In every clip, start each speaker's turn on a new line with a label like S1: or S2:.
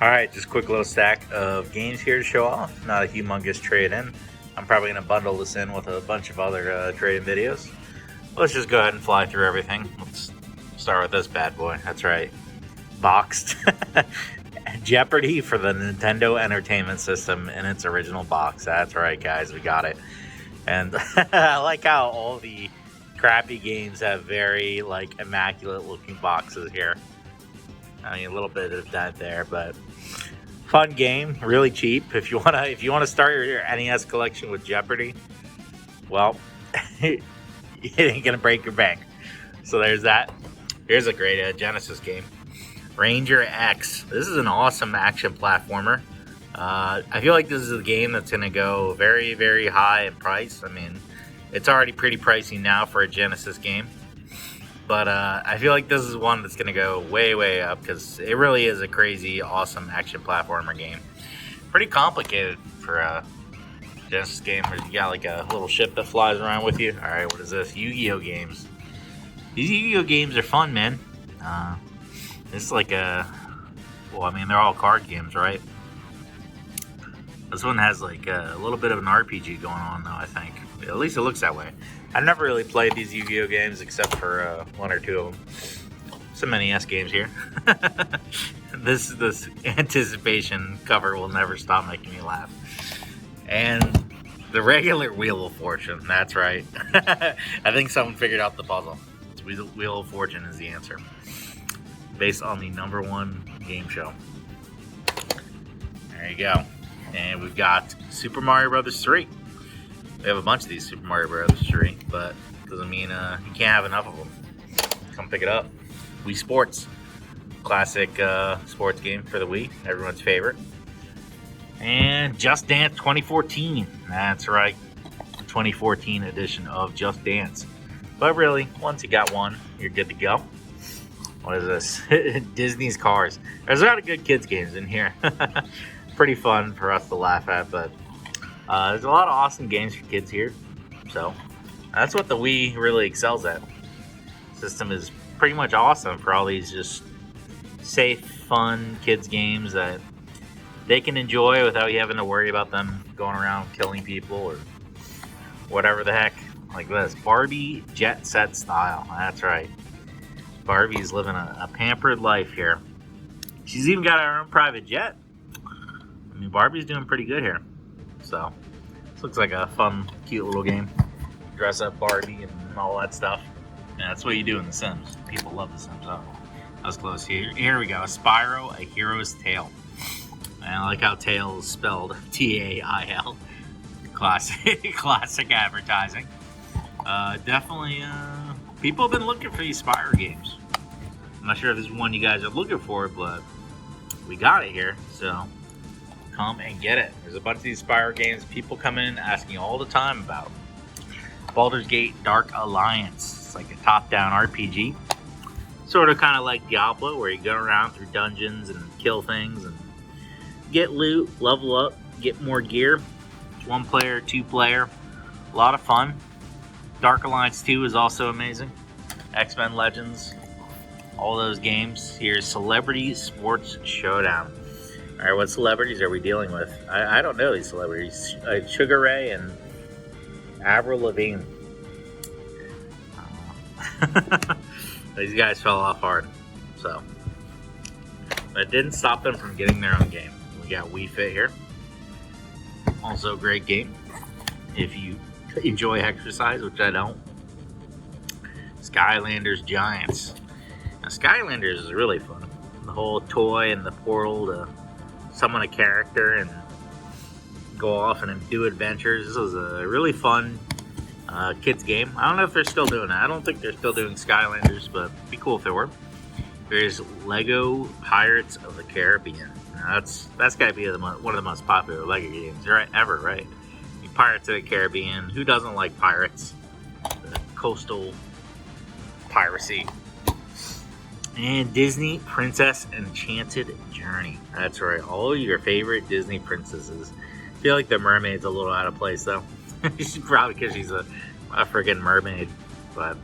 S1: Alright, just a quick little stack of games here to show off. Not a humongous trade-in. I'm probably going to bundle this in with a bunch of other trade-in videos. Let's just go ahead and fly through everything. Let's start with this bad boy. That's right. Boxed. Jeopardy for the Nintendo Entertainment System in its original box. That's right, guys. We got it. And I like how all the crappy games have very, immaculate-looking boxes here. I mean, a little bit of that there, but fun game, really cheap. If you wanna start your NES collection with Jeopardy, well, it ain't gonna break your bank. So there's that. Here's a great Genesis game, Ranger X. This is an awesome action platformer. I feel like this is a game that's gonna go very, very high in price. I mean, it's already pretty pricey now for a Genesis game. But I feel like this is one that's going to go way, way up because it really is a crazy, awesome action platformer game. Pretty complicated for a Genesis game where you got like a little ship that flies around with you. All right, what is this? Yu-Gi-Oh games. These Yu-Gi-Oh games are fun, man. This is like they're all card games, right? This one has like a little bit of an RPG going on, though, I think. At least it looks that way. I've never really played these Yu-Gi-Oh games except for one or two of them. Some NES games here. This anticipation cover will never stop making me laugh. And the regular Wheel of Fortune, that's right. I think someone figured out the puzzle. Wheel of Fortune is the answer. Based on the #1 game show. There you go. And we've got Super Mario Bros. 3. We have a bunch of these Super Mario Bros. 3, but doesn't mean you can't have enough of them. Come pick it up. Wii Sports. Classic sports game for the Wii. Everyone's favorite. And Just Dance 2014. That's right. 2014 edition of Just Dance. But really, once you got one, you're good to go. What is this? Disney's Cars. There's a lot of good kids games in here. Pretty fun for us to laugh at, but there's a lot of awesome games for kids here. So that's what the Wii really excels at. The system is pretty much awesome for all these just safe, fun kids games that they can enjoy without you having to worry about them going around killing people or whatever the heck. Like this, Barbie Jet Set Style. That's right. Barbie's living a pampered life here. She's even got her own private jet. I mean, Barbie's doing pretty good here. So, this looks like a fun, cute little game. Dress up Barbie and all that stuff. And that's what you do in The Sims. People love The Sims. Oh, that was close. Here we go. Spyro, A Hero's Tale. And I like how Tale is spelled T-A-I-L. Classic advertising. Definitely, people have been looking for these Spyro games. I'm not sure if this is one you guys are looking for, but we got it here. So, come and get it. There's a bunch of these Spyro games people come in asking all the time about. Baldur's Gate Dark Alliance. It's like a top-down RPG. Sort of kind of like Diablo, where you go around through dungeons and kill things and get loot, level up, get more gear. It's 1 player, 2 player. A lot of fun. Dark Alliance 2 is also amazing. X-Men Legends. All those games. Here's Celebrity Sports Showdown. All right, what celebrities are we dealing with? I don't know these celebrities. Sugar Ray and Avril Lavigne. These guys fell off hard. So, but it didn't stop them from getting their own game. We got Wii Fit here. Also a great game. If you enjoy exercise, which I don't. Skylanders Giants. Now, Skylanders is really fun. The whole toy and the portal to summon a character and go off and do adventures. This was a really fun kids game. I don't know if they're still doing that. I don't think they're still doing Skylanders, but it'd be cool if they were. There's Lego Pirates of the Caribbean. Now that's got to be one of the most popular Lego games ever, right? Pirates of the Caribbean. Who doesn't like pirates? The coastal piracy. And Disney Princess Enchanted Journey. That's right. All your favorite Disney princesses. I feel like the mermaid's a little out of place, though. Probably because she's a friggin' mermaid. But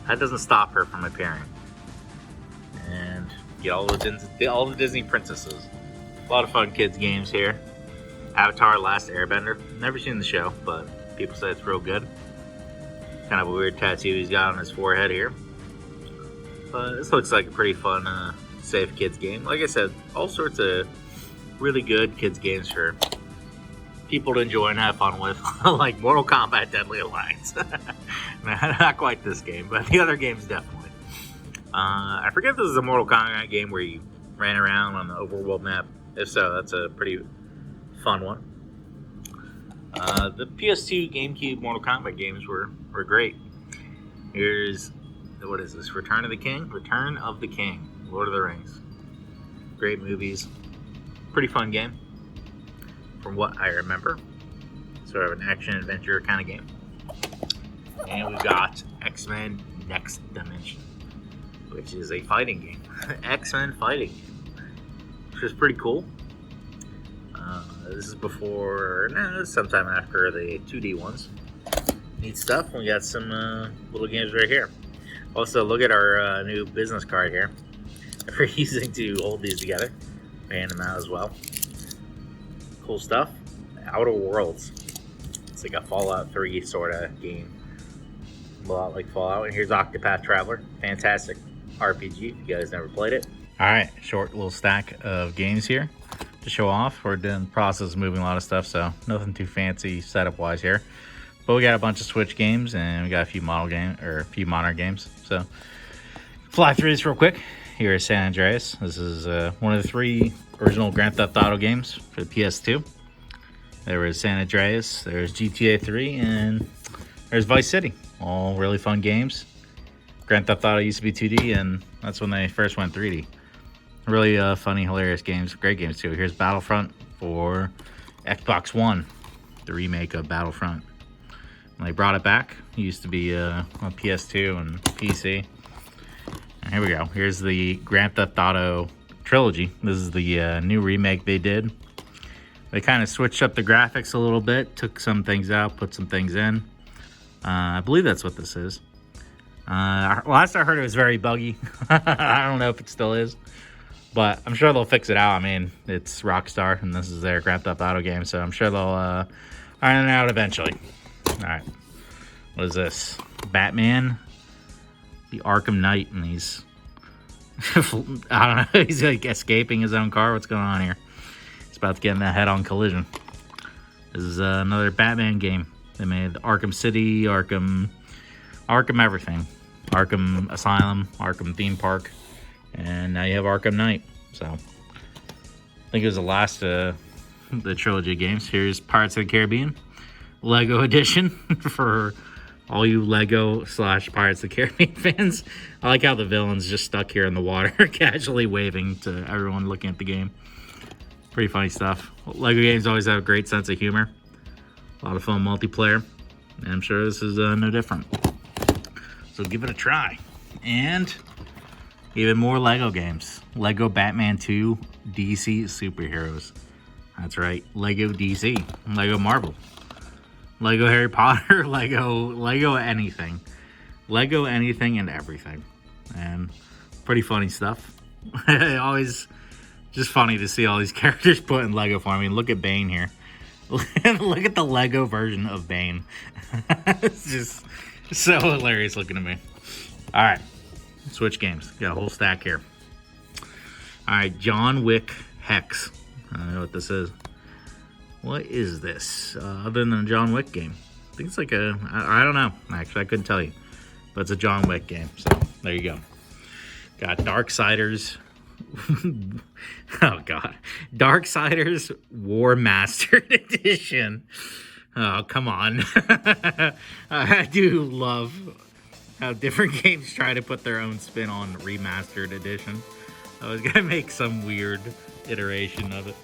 S1: that doesn't stop her from appearing. And Get all the Disney princesses. A lot of fun kids games here. Avatar: Last Airbender. Never seen the show, but people say it's real good. Kind of a weird tattoo he's got on his forehead here. But this looks like a pretty fun, safe kids game. Like I said, all sorts of really good kids games for people to enjoy and have fun with. Like Mortal Kombat Deadly Alliance. Not quite this game, but the other games definitely. I forget if this is a Mortal Kombat game where you ran around on the overworld map. If so, that's a pretty fun one. The PS2, GameCube Mortal Kombat games were great. Here's, what is this? Return of the King? Return of the King. Lord of the Rings. Great movies. Pretty fun game, from what I remember. Sort of an action-adventure kind of game. And we've got X-Men Next Dimension, which is a fighting game. X-Men fighting game. Which is pretty cool. This is before, no, sometime after the 2D ones. Neat stuff. We got some little games right here. Also, look at our new business card here. We're using to hold these together. Hand them out as well. Cool stuff. Outer Worlds. It's like a Fallout 3 sort of game. A lot like Fallout. And here's Octopath Traveler. Fantastic RPG if you guys never played it. Alright, short little stack of games here to show off. We're in the process of moving a lot of stuff, so nothing too fancy setup wise here. But we got a bunch of Switch games and we got a few modern games. So fly through this real quick. Here is San Andreas. This is one of the 3 original Grand Theft Auto games for the PS2. There was San Andreas, there's GTA 3, and there's Vice City. All really fun games. Grand Theft Auto used to be 2D, and that's when they first went 3D. Really funny, hilarious games. Great games, too. Here's Battlefront for Xbox One, the remake of Battlefront. And they brought it back. It used to be on PS2 and PC. And here we go. Here's the Grand Theft Auto Trilogy. This is the new remake they did. They kind of switched up the graphics a little bit, took some things out, put some things in. I believe that's what this is. Last I heard, it was very buggy. I don't know if it still is, but I'm sure they'll fix it out. I mean, it's Rockstar, and this is their Grand Theft Auto game, so I'm sure they'll iron it out eventually. All right, what is this? Batman, the Arkham Knight, and he's I don't know. He's like escaping his own car. What's going on here? He's about to get in that head-on collision. This is another Batman game. They made Arkham City, Arkham everything. Arkham Asylum, Arkham Theme Park, and now you have Arkham Knight. So I think it was the last the trilogy games. Here's Pirates of the Caribbean, Lego edition for all you Lego / Pirates of the Caribbean fans. I like how the villain's just stuck here in the water, casually waving to everyone looking at the game. Pretty funny stuff. Lego games always have a great sense of humor. A lot of fun multiplayer. And I'm sure this is no different. So give it a try. And even more Lego games. Lego Batman 2 DC Superheroes. That's right. Lego DC. Lego Marvel. Lego Harry Potter. Lego anything. Lego anything and everything. And pretty funny stuff. Always just funny to see all these characters put in Lego form. I mean, look at Bane here. Look at the Lego version of Bane. It's just so hilarious looking to me. All right, Switch games. Got a whole stack here. All right, John Wick Hex. I don't know what this is. What is this? Other than a John Wick game, I think it's like a. I don't know. Actually, I couldn't tell you, but it's a John Wick game. So there you go. Got Darksiders. Oh god, Darksiders War Mastered Edition. Oh, come on. I do love how different games try to put their own spin on Remastered Edition. I was gonna make some weird iteration of it.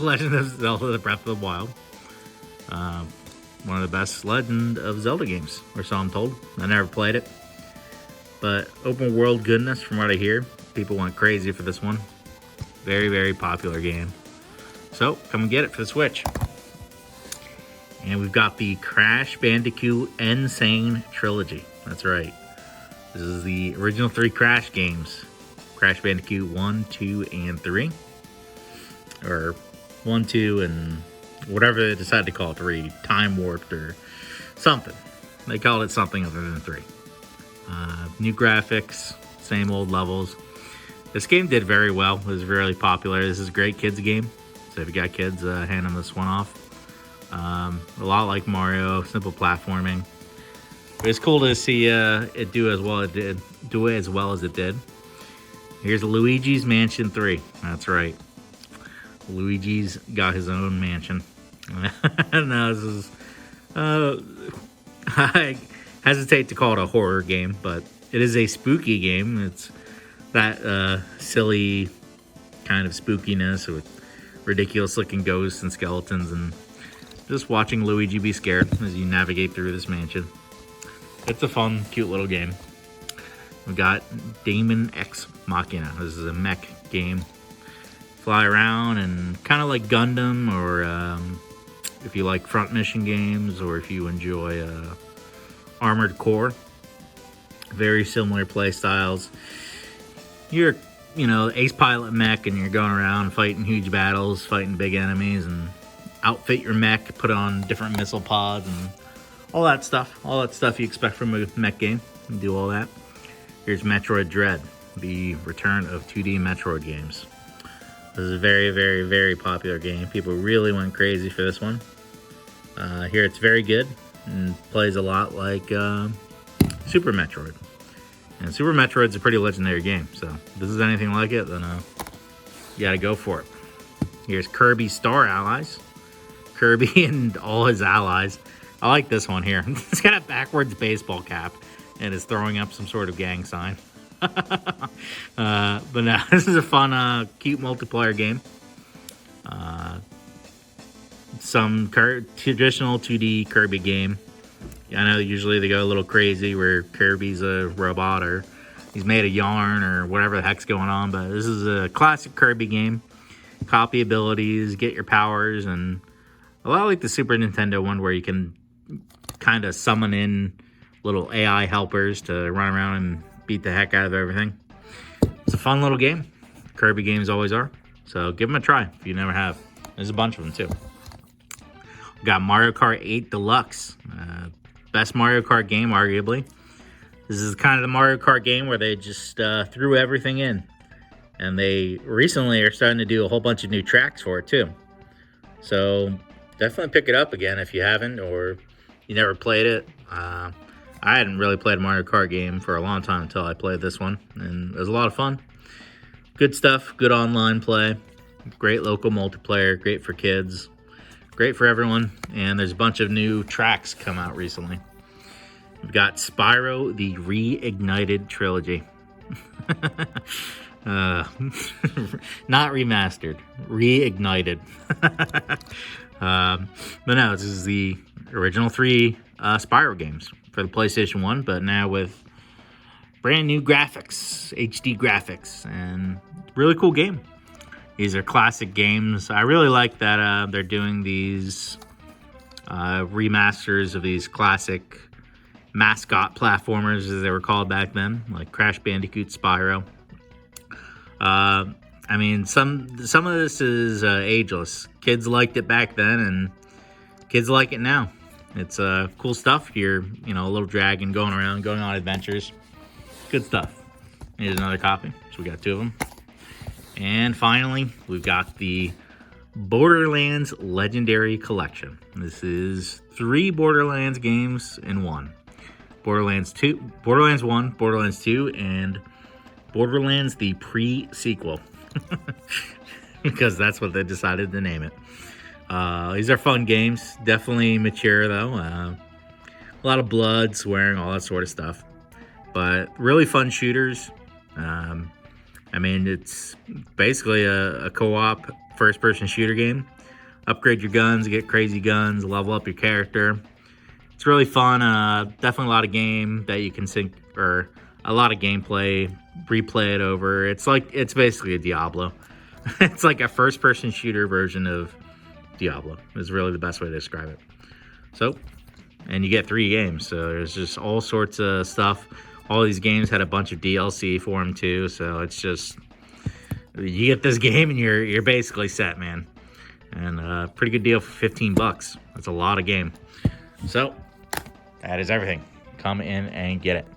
S1: Legend of Zelda: The Breath of the Wild. One of the best Legend of Zelda games, or so I'm told. I never played it. But open world goodness, from what I hear. People went crazy for this one. Very, very popular game. So, come and get it for the Switch. And we've got the Crash Bandicoot Insane Trilogy. That's right. This is the original 3 Crash games. Crash Bandicoot 1, 2, and 3. Or 1, 2, and whatever they decided to call 3. Time Warped or something. They called it something other than 3. New graphics, same old levels. This game did very well. It was really popular. This is a great kids game. So if you got kids, hand them this one off. A lot like Mario, simple platforming. But it's cool to see it do as well as it did. Here's Luigi's Mansion 3. That's right. Luigi's got his own mansion. No, this is... I hesitate to call it a horror game, but it is a spooky game. It's that silly kind of spookiness with ridiculous looking ghosts and skeletons, and just watching Luigi be scared as you navigate through this mansion. It's a fun, cute little game. We got Damon X Machina. This is a mech game. Fly around and kind of like Gundam, or if you like front mission games, or if you enjoy Armored Core. Very similar play styles. You're, ace pilot mech, and you're going around fighting huge battles, fighting big enemies, and outfit your mech, put on different missile pods, and all that stuff. All that stuff you expect from a mech game. You do all that. Here's Metroid Dread, the return of 2D Metroid games. This is a very, very, very popular game. People really went crazy for this one. Here it's very good and plays a lot like Super Metroid. And Super Metroid's a pretty legendary game, so if this is anything like it, then you gotta go for it. Here's Kirby Star Allies. Kirby and all his allies. I like this one here. It's got a backwards baseball cap and is throwing up some sort of gang sign. But no, this is a fun, cute multiplayer game. Some traditional 2D Kirby game. I know usually they go a little crazy where Kirby's a robot or he's made of yarn or whatever the heck's going on, but this is a classic Kirby game. Copy abilities, get your powers, and a lot like the Super Nintendo one where you can kind of summon in little AI helpers to run around and beat the heck out of everything. It's a fun little game. Kirby games always are. So give them a try if you never have. There's a bunch of them too. We got Mario Kart 8 Deluxe. Best Mario Kart game, arguably. This is kind of the Mario Kart game where they just threw everything in. And they recently are starting to do a whole bunch of new tracks for it too. So definitely pick it up again if you haven't or you never played it. I hadn't really played a Mario Kart game for a long time until I played this one. And it was a lot of fun. Good stuff, good online play. Great local multiplayer, great for kids. Great for everyone. And there's a bunch of new tracks come out recently. We've got Spyro, the Reignited Trilogy. Not remastered, reignited. But no, this is the original 3 Spyro games for the PlayStation 1, but now with brand new graphics, HD graphics, and really cool game. These are classic games. I really like that they're doing these remasters of these classic mascot platformers, as they were called back then, like Crash Bandicoot, Spyro. I mean, some of this is ageless. Kids liked it back then, and kids like it now. It's cool stuff. You're, a little dragon going around, going on adventures. Good stuff. Here's another copy. So we got 2 of them. And finally, we've got the Borderlands Legendary Collection. This is 3 Borderlands games in one. Borderlands 2, Borderlands 1, Borderlands 2, and Borderlands the pre-sequel. Because that's what they decided to name it. These are fun games. Definitely mature, though. A lot of blood, swearing, all that sort of stuff. But really fun shooters. I mean, it's basically a co-op first-person shooter game. Upgrade your guns, get crazy guns, level up your character. It's really fun. Definitely a lot of game that you can sync, or a lot of gameplay. Replay it over. It's basically a Diablo. It's like a first-person shooter version of Diablo. Is really the best way to describe it. So, and you get 3 games. So there's just all sorts of stuff. All these games had a bunch of DLC for them too, so it's just, you get this game and you're basically set, man. And pretty good deal for $15. That's a lot of game. So that is everything. Come in and get it.